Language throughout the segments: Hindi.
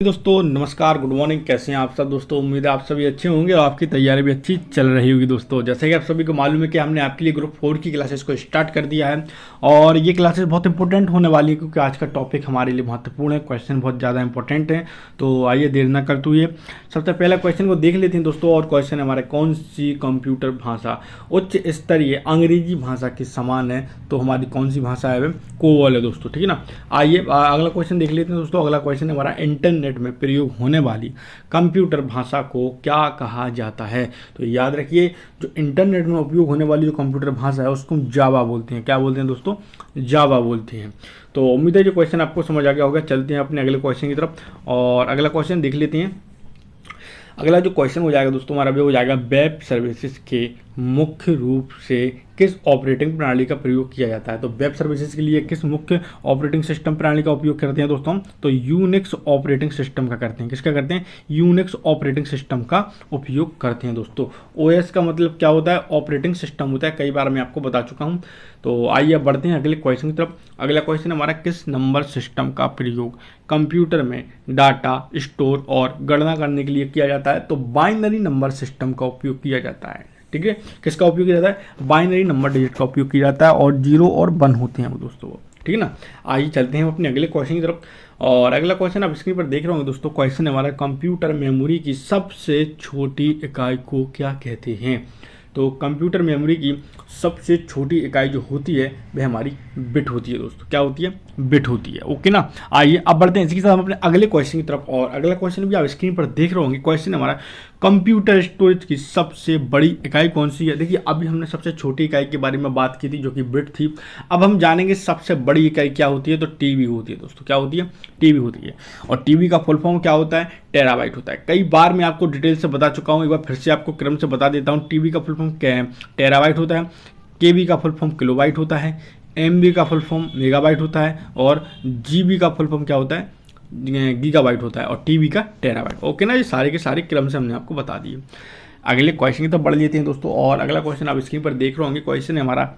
दोस्तों नमस्कार, गुड मॉर्निंग। कैसे हैं आप सब दोस्तों? उम्मीद है आप सभी अच्छे होंगे और आपकी तैयारी भी अच्छी चल रही होगी। दोस्तों जैसे कि आप सभी को मालूम है कि हमने आपके लिए ग्रुप 4 की क्लासेस को स्टार्ट कर दिया है और ये क्लासेस बहुत इंपॉर्टेंट होने वाली है क्योंकि आज का टॉपिक हमारे लिए महत्वपूर्ण है। क्वेश्चन बहुत ज़्यादा इंपॉर्टेंट है, तो आइए देर ना करते हुए सबसे पहला क्वेश्चन को देख लेते हैं दोस्तों। और क्वेश्चन हमारे, कौन सी कंप्यूटर भाषा उच्च स्तरीय अंग्रेजी भाषा के समान है? तो हमारी कौन सी भाषा है? कोवल है दोस्तों, ठीक है ना। आइए अगला क्वेश्चन देख लेते हैं दोस्तों। अगला क्वेश्चन हमारा, इंटरनेट में प्रयोग होने वाली कंप्यूटर भाषा को क्या कहा जाता है? तो याद रखिए, जो इंटरनेट में उपयोग होने वाली जो कंप्यूटर भाषा है उसको जावा बोलते हैं। क्या बोलते हैं दोस्तों? जावा बोलते हैं। तो उम्मीद है जो क्वेश्चन आपको समझ आ गया होगा। चलते हैं अपने अगले क्वेश्चन की तरफ और अगला क्वेश्चन देख लेते हैं। अगला जो क्वेश्चन हो जाएगा दोस्तों हमारा, भी हो जाएगा, वेब सर्विसेज के मुख्य रूप से किस ऑपरेटिंग प्रणाली का प्रयोग किया जाता है? तो वेब सर्विसेज के लिए किस मुख्य ऑपरेटिंग सिस्टम प्रणाली का उपयोग करते हैं दोस्तों? तो यूनिक्स ऑपरेटिंग सिस्टम का करते हैं। किसका करते हैं? यूनिक्स ऑपरेटिंग सिस्टम का उपयोग करते हैं दोस्तों। ओएस का मतलब क्या होता है? ऑपरेटिंग सिस्टम होता है, कई बार मैं आपको बता चुका हूँ। तो आइए अब बढ़ते हैं अगले क्वेश्चन की तरफ। अगला क्वेश्चन हमारा, किस नंबर सिस्टम का प्रयोग कंप्यूटर में डाटा स्टोर और गणना करने के लिए किया जाता है? तो बाइनरी नंबर सिस्टम का उपयोग किया जाता है। ठीक है, किसका उपयोग किया जाता है? बाइनरी नंबर डिजिट का उपयोग किया जाता है और 0 और 1 होते हैं वो दोस्तों, ठीक है ना। आइए चलते हैं अपने अगले क्वेश्चन की तरफ। और अगला क्वेश्चन आप स्क्रीन पर देख रहे होंगे दोस्तों। क्वेश्चन हमारा, कंप्यूटर मेमोरी की सबसे छोटी इकाई को क्या कहते हैं? तो कंप्यूटर मेमोरी की सबसे छोटी इकाई जो होती है वह हमारी बिट होती है दोस्तों। क्या होती है? बिट होती है। ओके ना। आइए अब बढ़ते हैं इसी के साथ हम अपने अगले क्वेश्चन की तरफ। और अगला क्वेश्चन भी आप स्क्रीन पर देख रहे होंगे। क्वेश्चन हमारा, कंप्यूटर स्टोरेज की सबसे बड़ी इकाई कौन सी है? देखिए, अभी हमने सबसे छोटी इकाई के बारे में बात की थी जो कि बिट थी। अब हम जानेंगे सबसे बड़ी इकाई क्या होती है। तो टीबी होती है दोस्तों। क्या होती है? टीबी होती है। और टीबी का फुल फॉर्म क्या होता है? टेराबाइट होता है। कई बार मैं आपको डिटेल से बता चुका हूँ, एक बार फिर से आपको क्रम से बता देता हूँ। टीबी का फुल फॉर्म क्या है? टेराबाइट होता है। केबी का फुल फॉर्म किलोबाइट होता है। एमबी का फुल फॉर्म मेगाबाइट होता है। और जीबी का फुल फॉर्म क्या होता है? गीगाबाइट होता है। और टीबी का टेराबाइट। ओके ना, ये सारे के सारे क्रम से हमने आपको बता दिए। अगले क्वेश्चन की तरफ बढ़ लेते हैं दोस्तों। और अगला क्वेश्चन आप स्क्रीन पर देख रहे होंगे। क्वेश्चन है हमारा,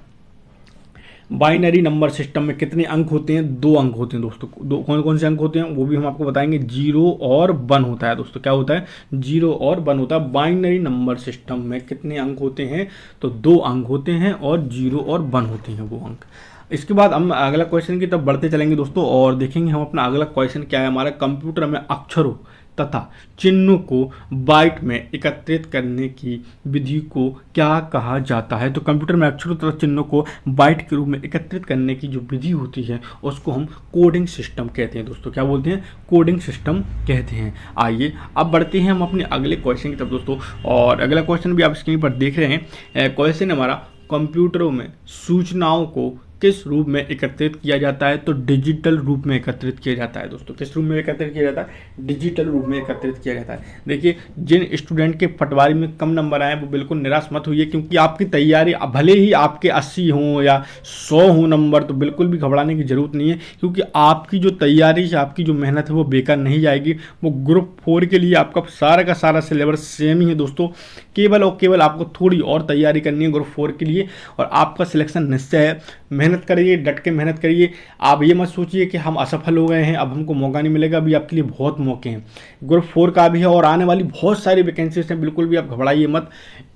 बाइनरी नंबर सिस्टम में कितने अंक होते हैं? 2 अंक होते हैं दोस्तों। दो कौन कौन से अंक होते हैं वो भी हम आपको बताएंगे। 0 और 1 होता है दोस्तों। क्या होता है? 0 और 1 होता है। बाइनरी नंबर सिस्टम में कितने अंक होते हैं? तो 2 अंक होते हैं और 0 और 1 होते हैं वो अंक। इसके बाद हम अगला क्वेश्चन की तरफ बढ़ते चलेंगे दोस्तों और देखेंगे हम अपना अगला क्वेश्चन क्या है। हमारा, कंप्यूटर में अक्षरों तथा चिन्हों को बाइट में एकत्रित करने की विधि को क्या कहा जाता है? तो कंप्यूटर में अक्षरों तथा चिन्हों को बाइट के रूप में एकत्रित करने की जो विधि होती है उसको हम कोडिंग सिस्टम कहते हैं दोस्तों। क्या बोलते हैं? कोडिंग सिस्टम कहते हैं। आइए अब बढ़ते हैं हम अपने अगले क्वेश्चन की तरफ दोस्तों। और अगला क्वेश्चन भी आप स्क्रीन पर देख रहे हैं। क्वेश्चन हमारा, कंप्यूटरों में सूचनाओं को किस रूप में एकत्रित किया जाता है? तो डिजिटल रूप में एकत्रित किया जाता है दोस्तों। किस रूप में एकत्रित किया जाता है? डिजिटल रूप में एकत्रित किया जाता है। देखिए, जिन स्टूडेंट के पटवारी में कम नंबर आए वो बिल्कुल निराश मत होइए, क्योंकि आपकी तैयारी भले ही आपके 80 हों या 100 हों नंबर, तो बिल्कुल भी घबराने की जरूरत नहीं है, क्योंकि आपकी जो तैयारी है, आपकी जो मेहनत है वो बेकार नहीं जाएगी। वो ग्रुप 4 के लिए आपका सारा का सारा सिलेबस सेम ही है दोस्तों। केवल और केवल आपको थोड़ी और तैयारी करनी है ग्रुप 4 के लिए और आपका सिलेक्शन निश्चय है। मेहनत करिए, डट के मेहनत करिए। आप ये मत सोचिए कि हम असफल हो गए हैं, अब हमको मौका नहीं मिलेगा। अभी आपके लिए बहुत मौके हैं। ग्रुप 4 का भी है और आने वाली बहुत सारी वैकेंसीज हैं। बिल्कुल भी आप घबराइए मत।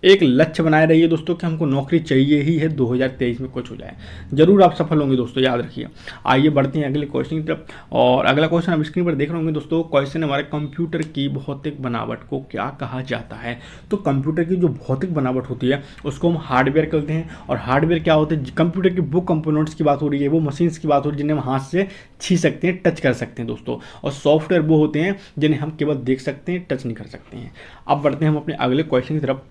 एक लक्ष्य बनाए रहिए दोस्तों कि हमको नौकरी चाहिए ही है, 2023 में कुछ हो जाए। जरूर आप सफल होंगे दोस्तों, याद रखिए। आइए बढ़ते हैं अगले क्वेश्चन की तरफ। और अगला क्वेश्चन आप स्क्रीन पर देख रहे होंगे दोस्तों। क्वेश्चन हमारे, कंप्यूटर की भौतिक बनावट को क्या कहा जाता है? तो कंप्यूटर की जो भौतिक बनावट होती है उसको हम हार्डवेयर कहते हैं। और हार्डवेयर क्या होते हैं? कंप्यूटर की वो कंपोनेंट्स की बात हो रही है, वो मशीन्स की बात हो रही है जिन्हें हम हाथ से छू सकते हैं, टच कर सकते हैं दोस्तों। और सॉफ्टवेयर वो होते हैं जिन्हें हम केवल देख सकते हैं, टच नहीं कर सकते हैं। अब बढ़ते हैं हम अपने अगले क्वेश्चन की तरफ।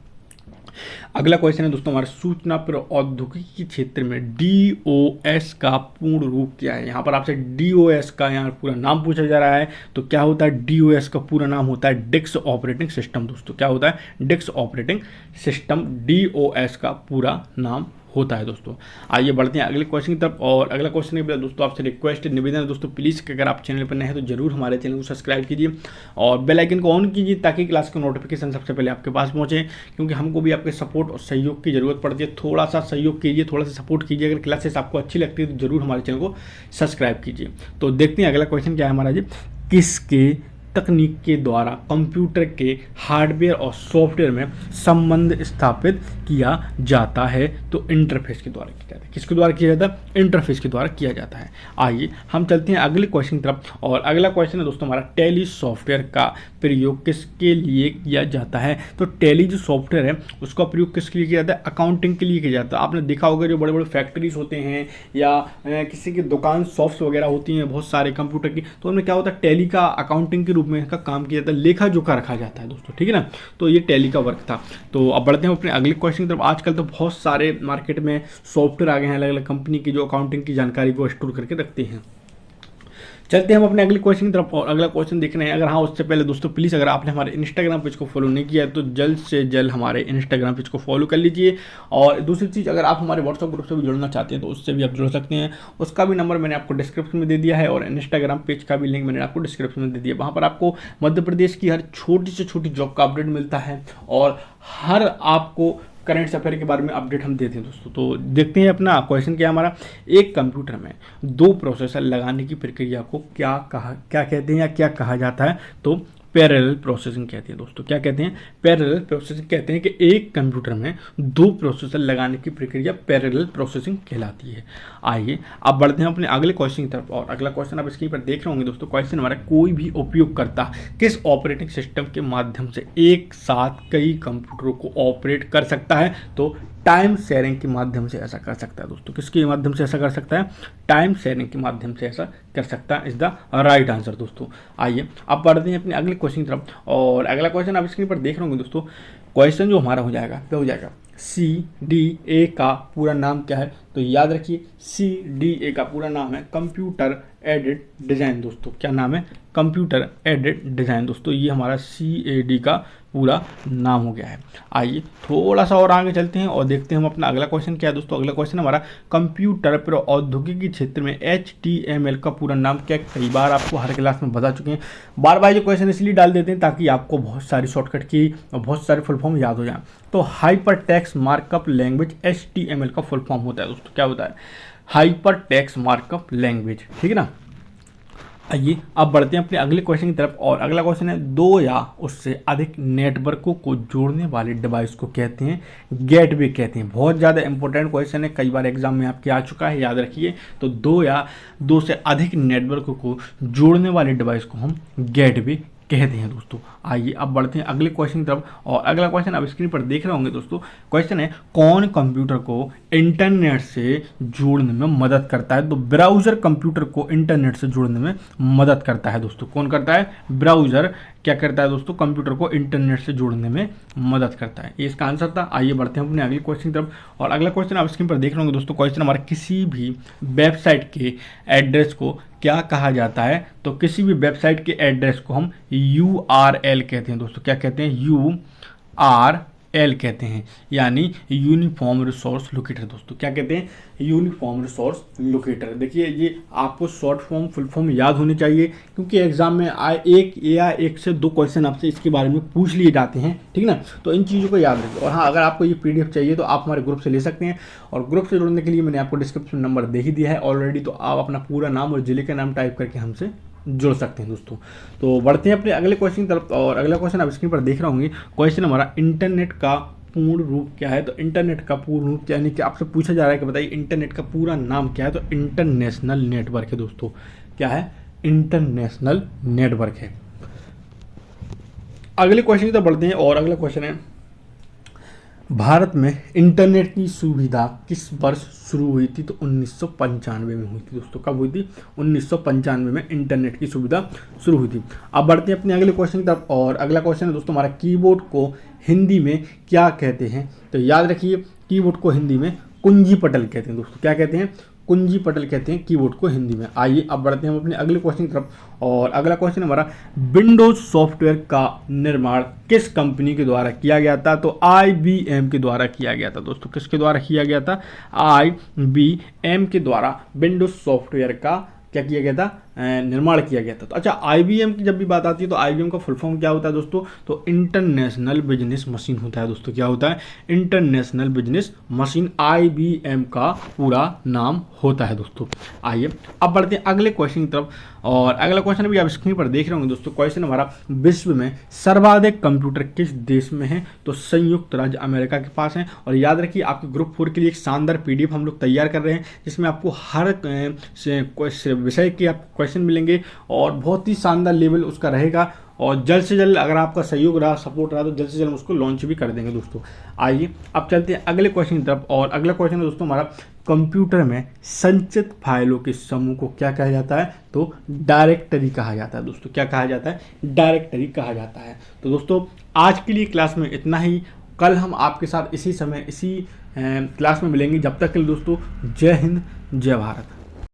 अगला क्वेश्चन है दोस्तों हमारे, सूचना प्रौद्योगिकी के क्षेत्र में डीओएस का पूर्ण रूप क्या है? यहाँ पर आपसे डीओएस का यहाँ पूरा नाम पूछा जा रहा है। तो क्या होता है? डीओएस का पूरा नाम होता है डिस्क ऑपरेटिंग सिस्टम दोस्तों। क्या होता है? डिस्क ऑपरेटिंग सिस्टम, डीओएस का पूरा नाम होता है दोस्तों। आइए बढ़ते हैं अगले क्वेश्चन की तरफ। और अगला क्वेश्चन है दोस्तों, आपसे रिक्वेस्ट निवेदन है दोस्तों, प्लीज़ अगर आप चैनल पर नए हैं तो जरूर हमारे चैनल को सब्सक्राइब कीजिए और बेल आइकन को ऑन कीजिए ताकि क्लास का नोटिफिकेशन सबसे पहले आपके पास पहुंचे, क्योंकि हमको भी आपके सपोर्ट और सहयोग की जरूरत पड़ती है। थोड़ा सा सहयोग कीजिए, थोड़ा सा सपोर्ट कीजिए। अगर क्लासेस आपको अच्छी लगती है तो जरूर हमारे चैनल को सब्सक्राइब कीजिए। तो देखते हैं अगला क्वेश्चन क्या है हमारा जी। किसके तकनीक के द्वारा कंप्यूटर के हार्डवेयर और सॉफ्टवेयर में संबंध स्थापित किया जाता है। तो इंटरफेस के द्वारा किया जाता है। किसके द्वारा किया जाता है? इंटरफेस के द्वारा किया जाता है। आइए हम चलते हैं अगले क्वेश्चन की तरफ, और अगला क्वेश्चन है दोस्तों हमारा, टैली सॉफ्टवेयर का प्रयोग किसके लिए किया जाता है? तो टैली जो सॉफ्टवेयर है उसका प्रयोग किसके लिए किया जाता है? अकाउंटिंग के लिए किया जाता है। आपने देखा होगा जो बड़े बड़े फैक्ट्रीज होते हैं या किसी की दुकान शॉप्स वगैरह होती हैं बहुत सारे कंप्यूटर की, तो उनमें क्या होता है, टैली का अकाउंटिंग के रूप में इसका काम किया जाता है, लेखा जोखा रखा जाता है दोस्तों, ठीक है ना। तो ये टैली का वर्क था। तो अब बढ़ते हैं अपने अगले क्वेश्चन की तरफ। आजकल तो बहुत सारे मार्केट में सॉफ्टवेयर आ गए हैं अलग अलग कंपनी की जो अकाउंटिंग की जानकारी को स्टोर करके रखते हैं। चलते हैं हम अपने अगले क्वेश्चन की तरफ, और अगला क्वेश्चन देख रहे हैं। अगर हाँ उससे पहले दोस्तों प्लीज़ अगर आपने हमारे इंस्टाग्राम पेज को फॉलो नहीं किया है तो जल्द से जल्द हमारे इंस्टाग्राम पेज को फॉलो कर लीजिए। और दूसरी चीज़, अगर आप हमारे व्हाट्सएप ग्रुप से भी जुड़ना चाहते हैं तो उससे भी आप जुड़ सकते हैं। उसका भी नंबर मैंने आपको डिस्क्रिप्शन में दे दिया है, और इंस्टाग्राम पेज का भी लिंक मैंने आपको डिस्क्रिप्शन में दे दिया। वहाँ पर आपको मध्य प्रदेश की हर छोटी से छोटी जॉब का अपडेट मिलता है, और हर आपको करंट अफेयर के बारे में अपडेट हम देते हैं दोस्तों। तो देखते हैं अपना क्वेश्चन क्या हमारा, एक कंप्यूटर में दो प्रोसेसर लगाने की प्रक्रिया को क्या कहते हैं या क्या कहा जाता है? तो पैरेलल प्रोसेसिंग कहते हैं दोस्तों। क्या कहते हैं? पैरेलल प्रोसेसिंग कहते हैं कि एक कंप्यूटर में दो प्रोसेसर लगाने की प्रक्रिया पैरेलल प्रोसेसिंग कहलाती है। आइए अब बढ़ते हैं अपने अगले क्वेश्चन की तरफ, और अगला क्वेश्चन आप स्क्रीन पर देख रहे होंगे दोस्तों। क्वेश्चन हमारा, कोई भी उपयोगकर्ता किस ऑपरेटिंग सिस्टम के माध्यम से एक साथ कई कंप्यूटरों को ऑपरेट कर सकता है? तो टाइम शेयरिंग के माध्यम से ऐसा कर सकता है दोस्तों। किसके माध्यम से ऐसा कर सकता है? टाइम शेयरिंग के माध्यम से ऐसा कर सकता है, इज द राइट आंसर दोस्तों। आइए अब बढ़ते हैं अपने अगले क्वेश्चन की तरफ, और अगला क्वेश्चन आप स्क्रीन पर देख रहे होंगे दोस्तों। क्वेश्चन जो हमारा हो जाएगा क्या हो जाएगा? CDA का पूरा नाम क्या है? तो याद रखिए CDA का पूरा नाम है कंप्यूटर एडेड डिज़ाइन दोस्तों। क्या नाम है? कंप्यूटर एडेड डिज़ाइन दोस्तों। ये हमारा CAD का पूरा नाम हो गया है। आइए थोड़ा सा और आगे चलते हैं और देखते हैं हम अपना अगला क्वेश्चन क्या है दोस्तों। अगला क्वेश्चन हमारा, कंप्यूटर प्रौद्योगिकी क्षेत्र में HTML का पूरा नाम क्या? कई बार आपको हर क्लास में बता चुके हैं। बार बार ये क्वेश्चन इसलिए डाल देते हैं ताकि आपको बहुत सारी शॉर्टकट की और बहुत सारे फुल फॉर्म याद हो जाए। तो hyper text markup language HTML का फुल फॉर्म होता है दोस्तों। क्या होता है? हाइपर टेक्स्ट मार्कअप लैंग्वेज, ठीक है ना। आइए अब बढ़ते हैं अपने अगले क्वेश्चन की तरफ, और अगला क्वेश्चन है, दो या उससे अधिक नेटवर्कों को जोड़ने वाले डिवाइस को कहते हैं गेटवे कहते हैं। बहुत ज़्यादा इंपॉर्टेंट क्वेश्चन है, कई बार एग्जाम में आपके आ चुका है, याद रखिए। तो दो या दो से अधिक नेटवर्कों को जोड़ने वाले डिवाइस को हम गेटवे कहते हैं दोस्तों। आइए अब बढ़ते हैं अगले क्वेश्चन की तरफ, और अगला क्वेश्चन आप स्क्रीन पर देख रहे होंगे दोस्तों। क्वेश्चन है, कौन कंप्यूटर को इंटरनेट से जोड़ने में मदद करता है? तो ब्राउज़र कंप्यूटर को इंटरनेट से जोड़ने में मदद करता है दोस्तों। कौन करता है? ब्राउज़र क्या करता है दोस्तों? कंप्यूटर को इंटरनेट से जोड़ने में मदद करता है। ये इसका आंसर था। आइए बढ़ते हैं अपने अगले क्वेश्चन की तरफ, और अगला क्वेश्चन आप स्क्रीन पर देख रहे होंगे दोस्तों। क्वेश्चन हमारा, किसी भी वेबसाइट के एड्रेस को क्या कहा जाता है? तो किसी भी वेबसाइट के एड्रेस को हम URL कहते हैं दोस्तों। क्या कहते हैं? URL कहते हैं, यानी यूनिफॉर्म रिसोर्स लोकेटर दोस्तों। क्या कहते हैं? Uniform resource locator. देखिए ये आपको शॉर्ट फॉर्म फुल फॉर्म याद होने चाहिए, क्योंकि एग्जाम में एक से दो क्वेश्चन आपसे इसके बारे में पूछ लिए जाते हैं, ठीक ना। तो इन चीज़ों को याद रखिए। और हाँ, अगर आपको ये PDF चाहिए तो आप हमारे ग्रुप से ले सकते हैं, और ग्रुप से जुड़ने के लिए मैंने आपको डिस्क्रिप्शन नंबर दे ही दिया है ऑलरेडी। तो आप अपना पूरा नाम और जिले का नाम टाइप करके हमसे जुड़ सकते हैं दोस्तों। तो बढ़ते हैं अपने अगले क्वेश्चन की तरफ, और अगला क्वेश्चन आप स्क्रीन पर देख रहे होंगे। क्वेश्चन हमारा, इंटरनेट का पूर्ण रूप क्या है? तो इंटरनेट का पूर्ण रूप यानी कि आपसे पूछा जा रहा है कि बताइए इंटरनेट का पूरा नाम क्या है? तो इंटरनेशनल नेटवर्क है दोस्तों। क्या है? इंटरनेशनल नेटवर्क है। अगले क्वेश्चन की तरफ बढ़ते हैं, और अगला क्वेश्चन है, भारत में इंटरनेट की सुविधा किस वर्ष शुरू हुई थी? तो 1995 में हुई थी दोस्तों। कब हुई थी? 1995 में इंटरनेट की सुविधा शुरू हुई थी। अब बढ़ते हैं अपने अगले क्वेश्चन की तरफ, और अगला क्वेश्चन है दोस्तों हमारा, कीबोर्ड को हिंदी में क्या कहते हैं? तो याद रखिए, कीबोर्ड को हिंदी में कुंजी पटल कहते हैं दोस्तों। क्या कहते हैं? कुंजी पटल कहते हैं कीबोर्ड को हिंदी में। आइए अब बढ़ते हैं हम अपने अगले क्वेश्चन की तरफ, और अगला क्वेश्चन हमारा, विंडोज सॉफ्टवेयर का निर्माण किस कंपनी के द्वारा किया गया था? तो IBM के द्वारा किया गया था दोस्तों। किसके द्वारा किया गया था? IBM के द्वारा विंडोज सॉफ्टवेयर का क्या किया गया था? निर्माण किया गया था। तो अच्छा, IBM की जब भी बात आती है तो IBM का फुल फॉर्म क्या होता है दोस्तों? तो इंटरनेशनल बिजनेस मशीन होता है दोस्तों। क्या होता है? इंटरनेशनल बिजनेस मशीन IBM का पूरा नाम होता है दोस्तों। आइए अब बढ़ते हैं अगले क्वेश्चन की तरफ। और अगला क्वेश्चन भी आप स्क्रीन पर देख रहे होंगे दोस्तों। क्वेश्चन हमारा, विश्व में सर्वाधिक कंप्यूटर किस देश में है? तो संयुक्त राज्य अमेरिका के पास है। और याद रखिए, आपके ग्रुप 4 के लिए एक शानदार PDF हम लोग तैयार कर रहे हैं, जिसमें आपको हर विषय के आप क्वेश्चन मिलेंगे और बहुत ही शानदार लेवल उसका रहेगा। और जल्द से जल्द अगर आपका सहयोग रहा, सपोर्ट रहा, तो जल्द से जल्द उसको लॉन्च भी कर देंगे दोस्तों। आइए अब चलते हैं अगले क्वेश्चन की तरफ। और अगला क्वेश्चन है दोस्तों हमारा, कंप्यूटर में संचित फाइलों के समूह को क्या कहा जाता है? तो डायरेक्टरी कहा जाता है दोस्तों। क्या कहा जाता है? डायरेक्टरी कहा जाता है। तो दोस्तों आज के लिए क्लास में इतना ही। कल हम आपके साथ इसी समय इसी क्लास में मिलेंगे। जब तक के लिए दोस्तों, जय हिंद, जय भारत।